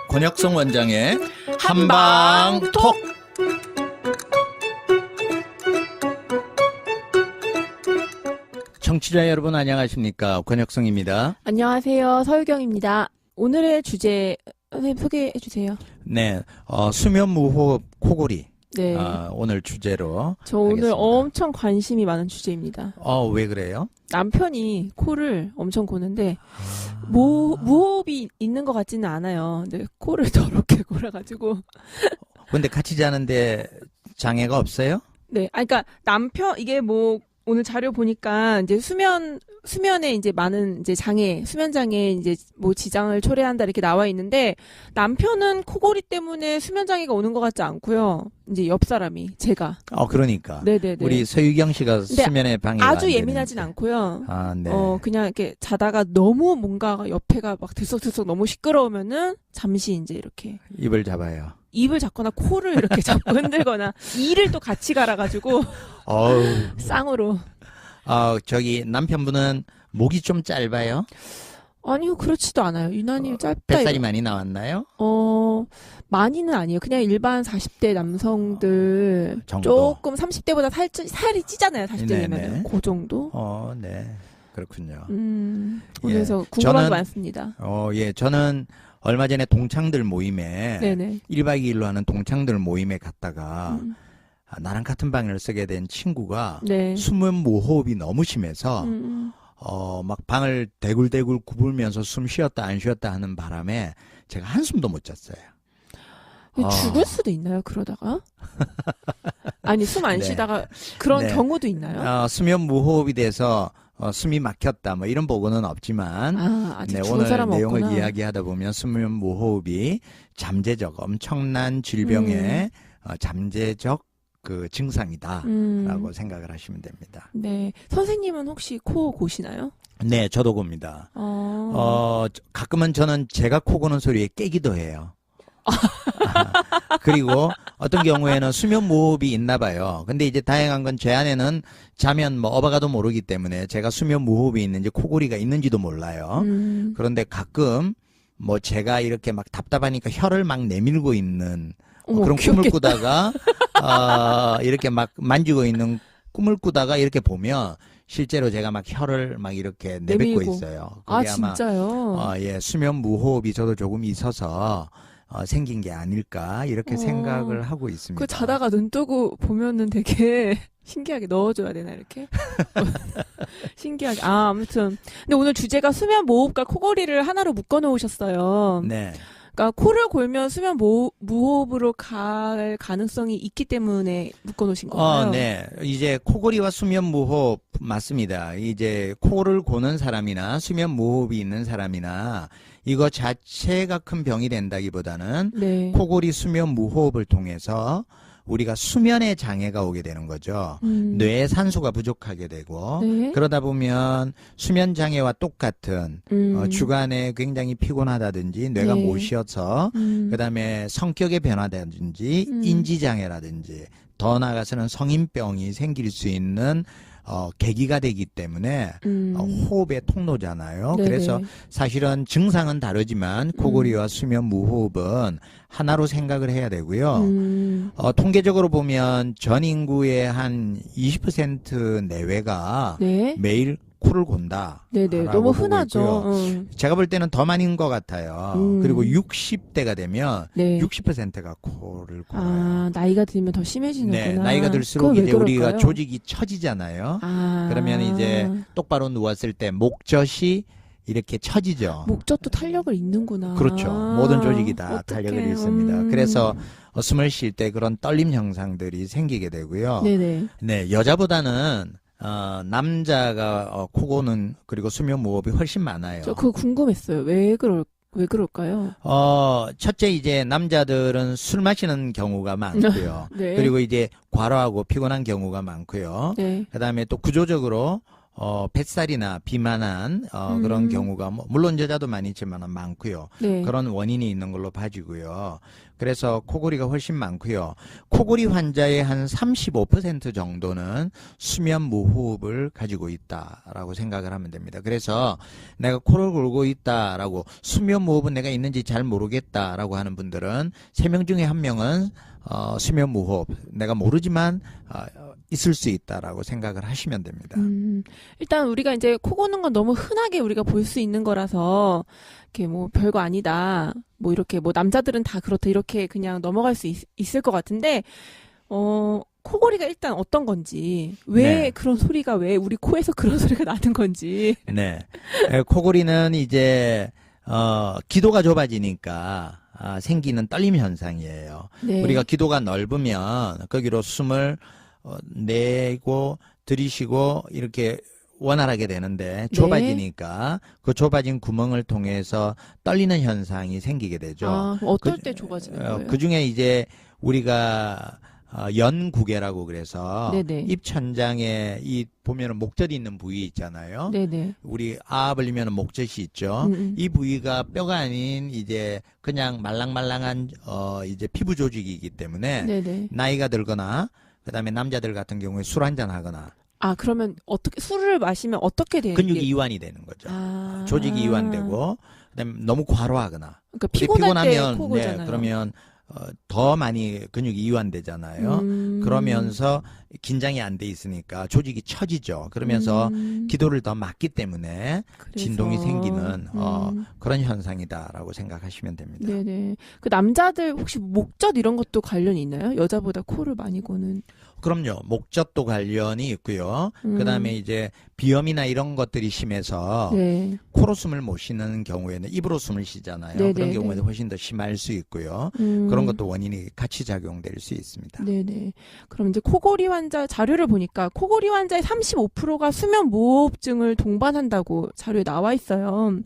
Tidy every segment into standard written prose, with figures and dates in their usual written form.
권혁성 원장의 한방톡. 청취자 여러분 안녕하십니까? 권혁성입니다. 안녕하세요. 서유경입니다. 오늘의 주제 선생님 소개해 주세요. 네, 수면 무호흡 코골이. 네. 오늘 주제로. 저 오늘 하겠습니다. 엄청 관심이 많은 주제입니다. 왜 그래요? 남편이 코를 엄청 고는데 무호흡이 있는 것 같지는 않아요. 근데 코를 더럽게 골아가지고. 근데 같이 자는데 장애가 없어요? 네. 그러니까 이게 오늘 자료 보니까 이제 수면에 이제 많은 이제 수면 장애 이제 지장을 초래한다 이렇게 나와 있는데 남편은 코골이 때문에 수면 장애가 오는 것 같지 않고요. 이제 옆 사람이 제가. 그러니까. 네네네. 우리 서유경 씨가 수면에 방해가 아주 안 예민하진 되는데. 않고요. 네. 그냥 이렇게 자다가 너무 뭔가 옆에가 막 들썩들썩 너무 시끄러우면은 잠시 이제 이렇게 입을 잡아요. 입을 잡거나 코를 이렇게 잡고 흔들거나 이를 또 같이 갈아가지고 어우. 쌍으로. 저기 남편분은 목이 좀 짧아요? 아니요, 그렇지도 않아요. 유난히 짧다. 뱃살이 많이 나왔나요? 많이는 아니에요. 그냥 일반 40대 남성들 정도. 조금 30대보다 살이 찌잖아요. 40대 되면 네네. 그 정도. 네. 그렇군요. 그래서 궁금한 게 저는- 많습니다. 예, 저는 얼마 전에 동창들 모임에 네네. 1박 2일로 하는 동창들 모임에 갔다가 음, 나랑 같은 방을 쓰게 된 친구가 네. 수면 무호흡이 너무 심해서 막 방을 대굴대굴 굽으면서 숨 쉬었다 안 쉬었다 하는 바람에 제가 한숨도 못 잤어요. 죽을 수도 있나요, 그러다가? 아니, 숨 안 네. 쉬다가 그런 네. 경우도 있나요? 수면 무호흡이 돼서 숨이 막혔다 뭐 이런 보고는 없지만 아직 죽은 오늘 사람은 내용을 없구나. 이야기하다 보면 수면 무호흡이 잠재적 엄청난 질병의 잠재적 그 증상이다라고 생각을 하시면 됩니다. 네. 선생님은 혹시 코 고시나요? 네, 저도 봅니다. 가끔은 저는 제가 코 고는 소리에 깨기도 해요. 그리고 어떤 경우에는 수면 무호흡이 있나 봐요. 근데 이제 다행한 건 제 안에는 자면 어바가도 모르기 때문에 제가 수면 무호흡이 있는지 코골이가 있는지도 몰라요. 그런데 가끔 제가 이렇게 막 답답하니까 혀를 막 내밀고 있는 어머, 그런 꿈을 귀엽겠다. 꾸다가 이렇게 막 만지고 있는 꿈을 꾸다가 이렇게 보면 실제로 제가 막 혀를 막 이렇게 내뱉고 내밀고. 있어요. 그게 아마 진짜요? 예, 수면 무호흡이 저도 조금 있어서 생긴 게 아닐까 이렇게 생각을 하고 있습니다. 그 자다가 눈 뜨고 보면은 되게 신기하게 넣어줘야 되나, 이렇게? 신기하게. 아무튼. 근데 오늘 주제가 수면 무호흡과 코골이를 하나로 묶어 놓으셨어요. 네. 그러니까 코를 골면 수면 무호흡으로 갈 가능성이 있기 때문에 묶어 놓으신 건가요? 네. 이제 코골이와 수면 무호흡 맞습니다. 이제 코를 고는 사람이나 수면 무호흡이 있는 사람이나 이거 자체가 큰 병이 된다기보다는 네. 코골이 수면 무호흡을 통해서 우리가 수면에 장애가 오게 되는 거죠. 뇌에 산소가 부족하게 되고 네. 그러다 보면 수면 장애와 똑같은 주간에 굉장히 피곤하다든지 뇌가 네. 못 쉬어서 그다음에 성격의 변화라든지 인지 장애라든지 더 나아가서는 성인병이 생길 수 있는 계기가 되기 때문에 호흡의 통로잖아요. 네네. 그래서 사실은 증상은 다르지만 코골이와 수면 무호흡은 하나로 생각을 해야 되고요. 통계적으로 보면 전 인구의 한 20% 내외가 네. 매일 코를 곤다. 네네. 라고 너무 보고 흔하죠. 있고요. 제가 볼 때는 더 많은 것 같아요. 그리고 60대가 되면 네. 60%가 코를 골아요. 나이가 들면 더 심해지는구나. 네, 나이가 들수록 그건 왜 이제 우리가 그럴까요? 조직이 처지잖아요. 그러면 이제 똑바로 누웠을 때 목젖이 이렇게 처지죠. 목젖도 탄력을 잃는구나. 그렇죠. 모든 조직이 다 어떡해. 탄력을 잃습니다. 그래서 숨을 쉴 때 그런 떨림 현상들이 생기게 되고요. 네네. 네, 여자보다는 남자가 코 고는 그리고 수면 무호흡이 훨씬 많아요. 저 그거 궁금했어요. 왜 그럴까요? 첫째 이제 남자들은 술 마시는 경우가 많고요. 네. 그리고 이제 과로하고 피곤한 경우가 많고요. 네. 그다음에 또 구조적으로 뱃살이나 비만한 그런 경우가 물론 여자도 많이 있지만 많고요. 네. 그런 원인이 있는 걸로 봐지고요. 그래서 코골이가 훨씬 많고요. 코골이 환자의 한 35% 정도는 수면 무호흡을 가지고 있다라고 생각을 하면 됩니다. 그래서 내가 코를 골고 있다라고 수면 무호흡은 내가 있는지 잘 모르겠다라고 하는 분들은 3명 중에 1명은 수면 무호흡 내가 모르지만 있을 수 있다라고 생각을 하시면 됩니다. 일단 우리가 이제 코 고는 건 너무 흔하게 우리가 볼 수 있는 거라서 이렇게 뭐 별거 아니다. 뭐 이렇게 뭐 남자들은 다 그렇다 이렇게 그냥 넘어갈 수 있을 것 같은데 코골이가 일단 어떤 건지 왜 네. 그런 소리가 왜 우리 코에서 그런 소리가 나는 건지. 네. 코골이는 이제 기도가 좁아지니까 생기는 떨림 현상이에요. 네. 우리가 기도가 넓으면 거기로 숨을 내고 들이쉬고 이렇게 원활하게 되는데 좁아지니까 그 좁아진 구멍을 통해서 떨리는 현상이 생기게 되죠. 어떨 때 좁아지는 거예요? 그 중에 이제 우리가 연구개라고 그래서 네네. 입천장에 이 보면은 목젖이 있는 부위 있잖아요. 네네. 우리 아 벌리면 목젖이 있죠. 이 부위가 뼈가 아닌 이제 그냥 말랑말랑한 이제 피부 조직이기 때문에 네네. 나이가 들거나 그다음에 남자들 같은 경우에 술 한잔 하거나 그러면 어떻게 술을 마시면 어떻게 되는 근육이 이완이 되는 거죠. 조직이 이완되고 그다음에 너무 과로하거나 그러니까 피곤할 때 피곤하면 코고잖아요. 그러면 더 많이 근육이 이완되잖아요. 그러면서 긴장이 안 돼 있으니까 조직이 처지죠. 그러면서 기도를 더 막기 때문에 진동이 생기는 그런 현상이다라고 생각하시면 됩니다. 네네. 그 남자들 혹시 목젖 이런 것도 관련이 있나요? 여자보다 코를 많이 고는. 그럼요. 목젖도 관련이 있고요. 그다음에 이제 비염이나 이런 것들이 심해서 네. 코로 숨을 못 쉬는 경우에는 입으로 숨을 쉬잖아요. 네네네. 그런 경우에는 훨씬 더 심할 수 있고요. 그런 것도 원인이 같이 작용될 수 있습니다. 네네. 그럼 이제 코골이 환자 자료를 보니까 코골이 환자의 35%가 수면 무호흡증을 동반한다고 자료에 나와 있어요.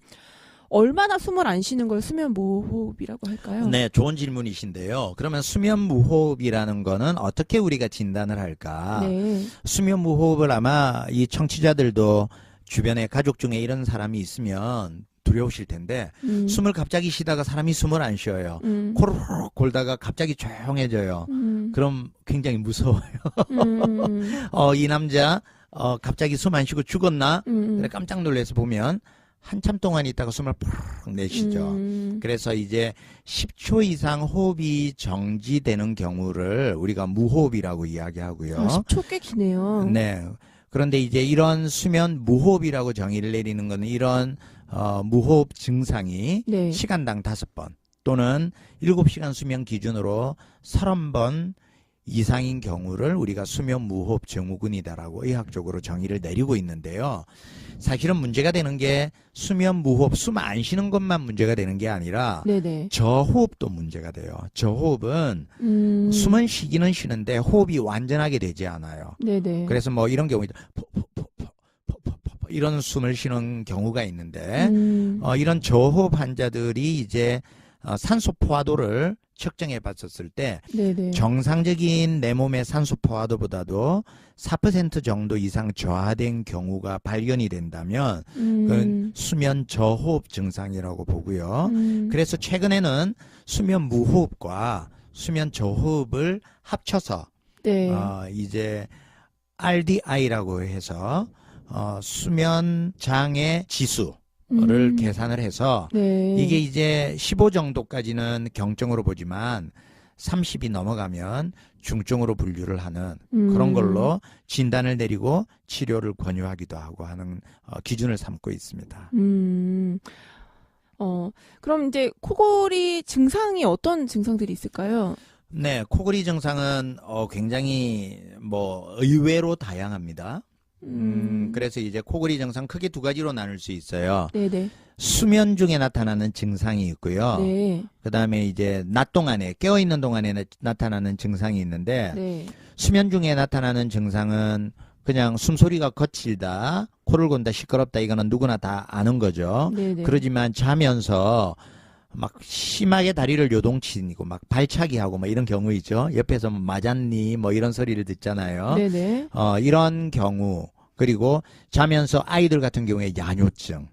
얼마나 숨을 안 쉬는 걸 수면 무호흡이라고 할까요? 네, 좋은 질문이신데요. 그러면 수면 무호흡이라는 거는 어떻게 우리가 진단을 할까? 네. 수면 무호흡을 아마 이 청취자들도 주변에 가족 중에 이런 사람이 있으면 두려우실 텐데 숨을 갑자기 쉬다가 사람이 숨을 안 쉬어요. 코를 훅 골다가 갑자기 조용해져요. 그럼 굉장히 무서워요. 이 남자 갑자기 숨 안 쉬고 죽었나? 그래 깜짝 놀라서 보면 한참 동안 있다가 숨을 푹 내쉬죠. 그래서 이제 10초 이상 호흡이 정지되는 경우를 우리가 무호흡이라고 이야기하고요. 10초 꽤 기네요. 네. 그런데 이제 이런 수면 무호흡이라고 정의를 내리는 거는 이런 무호흡 증상이 네. 시간당 5번 또는 7시간 수면 기준으로 30번 이상인 경우를 우리가 수면 무호흡 증후군이다라고 의학적으로 정의를 내리고 있는데요. 사실은 문제가 되는 게 수면 무호흡, 숨 안 쉬는 것만 문제가 되는 게 아니라 네네. 저호흡도 문제가 돼요. 저호흡은 숨은 쉬기는 쉬는데 호흡이 완전하게 되지 않아요. 네네. 그래서 뭐 이런 경우 이런 숨을 쉬는 경우가 있는데 이런 저호흡 환자들이 이제 산소 포화도를 측정해 봤었을 때 네네. 정상적인 내 몸의 산소 포화도보다도 4% 정도 이상 저하된 경우가 발견이 된다면 그건 수면 저호흡 증상이라고 보고요. 그래서 최근에는 수면 무호흡과 수면 저호흡을 합쳐서 네. 이제 RDI라고 해서 수면 장애 지수를 계산을 해서 네. 이게 이제 15 정도까지는 경증으로 보지만 30이 넘어가면 중증으로 분류를 하는 그런 걸로 진단을 내리고 치료를 권유하기도 하고 하는 기준을 삼고 있습니다. 그럼 이제 코골이 증상이 어떤 증상들이 있을까요? 네, 코골이 증상은 굉장히 뭐 의외로 다양합니다. 그래서 이제 코골이 증상 크게 2가지로 나눌 수 있어요. 네네. 수면 중에 나타나는 증상이 있고요. 네. 그 다음에 이제 낮 동안에, 깨어있는 동안에 나타나는 증상이 있는데, 네. 수면 중에 나타나는 증상은 그냥 숨소리가 거칠다, 코를 곤다, 시끄럽다, 이거는 누구나 다 아는 거죠. 네네. 그러지만 자면서 막 심하게 다리를 요동치고 막 발차기 하고 뭐 이런 경우 있죠. 옆에서 맞았니 뭐 이런 소리를 듣잖아요. 네네. 이런 경우 그리고 자면서 아이들 같은 경우에 야뇨증.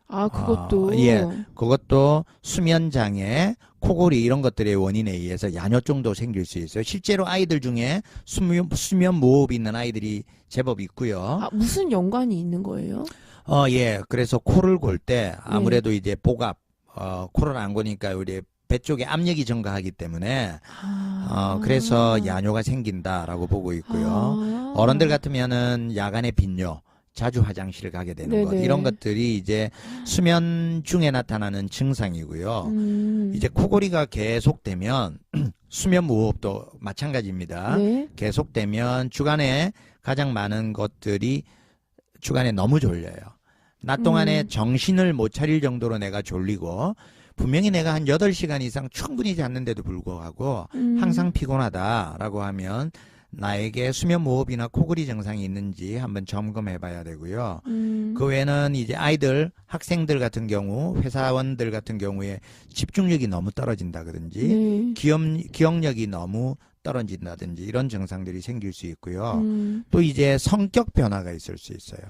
아, 그것도. 예, 그것도 수면장애, 코골이 이런 것들의 원인에 의해서 야뇨증도 생길 수 있어요. 실제로 아이들 중에 수면 무호흡이 있는 아이들이 제법 있고요. 아, 무슨 연관이 있는 거예요? 예, 그래서 코를 골 때 아무래도 이제 복압, 코를 안 고니까 우리 배 쪽에 압력이 증가하기 때문에 그래서 야뇨가 생긴다라고 보고 있고요. 어른들 같으면은 야간에 빈뇨, 자주 화장실 가게 되는 것, 이런 것들이 이제 수면 중에 나타나는 증상이고요. 이제 코골이가 계속되면 수면 무호흡도 마찬가지입니다. 네. 계속되면 주간에 가장 많은 것들이 주간에 너무 졸려요. 낮 동안에 정신을 못 차릴 정도로 내가 졸리고 분명히 내가 한 8시간 이상 충분히 잤는데도 불구하고 항상 피곤하다라고 하면 나에게 수면 무호흡이나 코골이 증상이 있는지 한번 점검해 봐야 되고요. 그 외에는 이제 아이들, 학생들 같은 경우, 회사원들 같은 경우에 집중력이 너무 떨어진다든지 기억력이 너무 떨어진다든지 이런 증상들이 생길 수 있고요. 또 이제 성격 변화가 있을 수 있어요.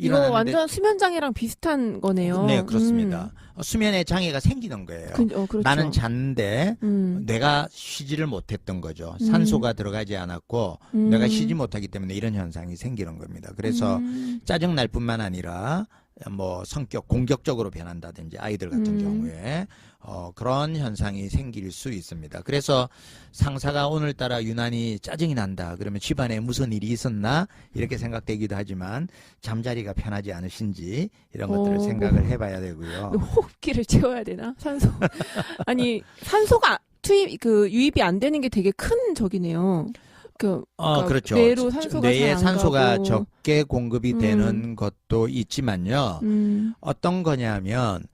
이거 완전 수면장애랑 비슷한 거네요. 네, 그렇습니다. 수면에 장애가 생기는 거예요. 그렇죠. 나는 잤는데 내가 쉬지를 못했던 거죠. 산소가 들어가지 않았고 내가 쉬지 못하기 때문에 이런 현상이 생기는 겁니다. 그래서 짜증날 뿐만 아니라 뭐 성격 공격적으로 변한다든지 아이들 같은 경우에 그런 현상이 생길 수 있습니다. 그래서 상사가 오늘따라 유난히 짜증이 난다 그러면 집안에 무슨 일이 있었나 이렇게 생각되기도 하지만 잠자리가 편하지 않으신지 이런 것들을 생각을 해봐야 되고요. 호흡기를 채워야 되나? 산소. 아니, 산소가 유입이 안 되는 게 되게 큰 적이네요. 그렇죠. 뇌로 산소가 뇌에 잘 안 산소가 가고. 적게 공급이 되는 것도 있지만요. 어떤 거냐면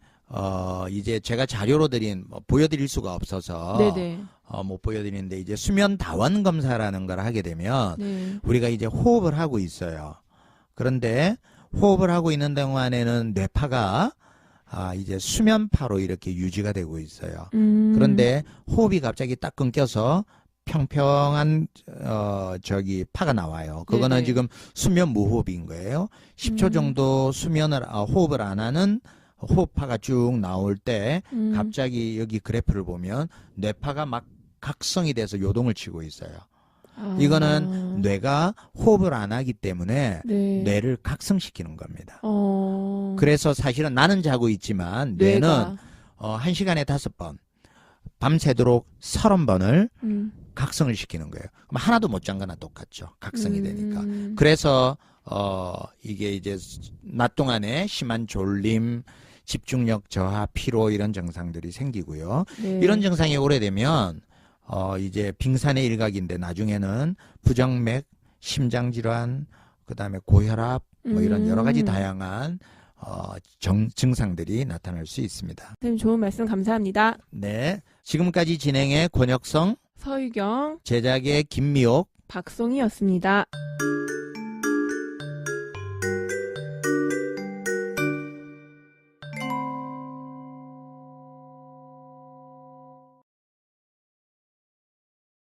이제 제가 자료로 보여드릴 수가 없어서 못 보여드리는데 이제 수면 다원 검사라는 걸 하게 되면 우리가 이제 호흡을 하고 있어요. 그런데 호흡을 하고 있는 동안에는 뇌파가 이제 수면파로 이렇게 유지가 되고 있어요. 그런데 호흡이 갑자기 딱 끊겨서 평평한 파가 나와요. 그거는 지금 수면 무호흡인 거예요. 10초 정도 호흡을 안 하는 호흡파가 쭉 나올 때 갑자기 여기 그래프를 보면 뇌파가 막 각성이 돼서 요동을 치고 있어요. 이거는 뇌가 호흡을 안 하기 때문에 뇌를 각성시키는 겁니다. 그래서 사실은 나는 자고 있지만 뇌는 1시간에 5번 밤새도록 30번을 각성을 시키는 거예요. 그럼 하나도 못 잔 거나 똑같죠. 각성이 되니까. 그래서 이게 이제 낮 동안에 심한 졸림, 집중력 저하, 피로 이런 증상들이 생기고요. 이런 증상이 오래되면 이제 빙산의 일각인데 나중에는 부정맥, 심장질환, 그다음에 고혈압 뭐 이런 여러 가지 다양한 증상들이 나타날 수 있습니다. 선생님 좋은 말씀 감사합니다. 네, 지금까지 진행의 권혁성, 서유경, 제작의 김미옥, 박송이였습니다.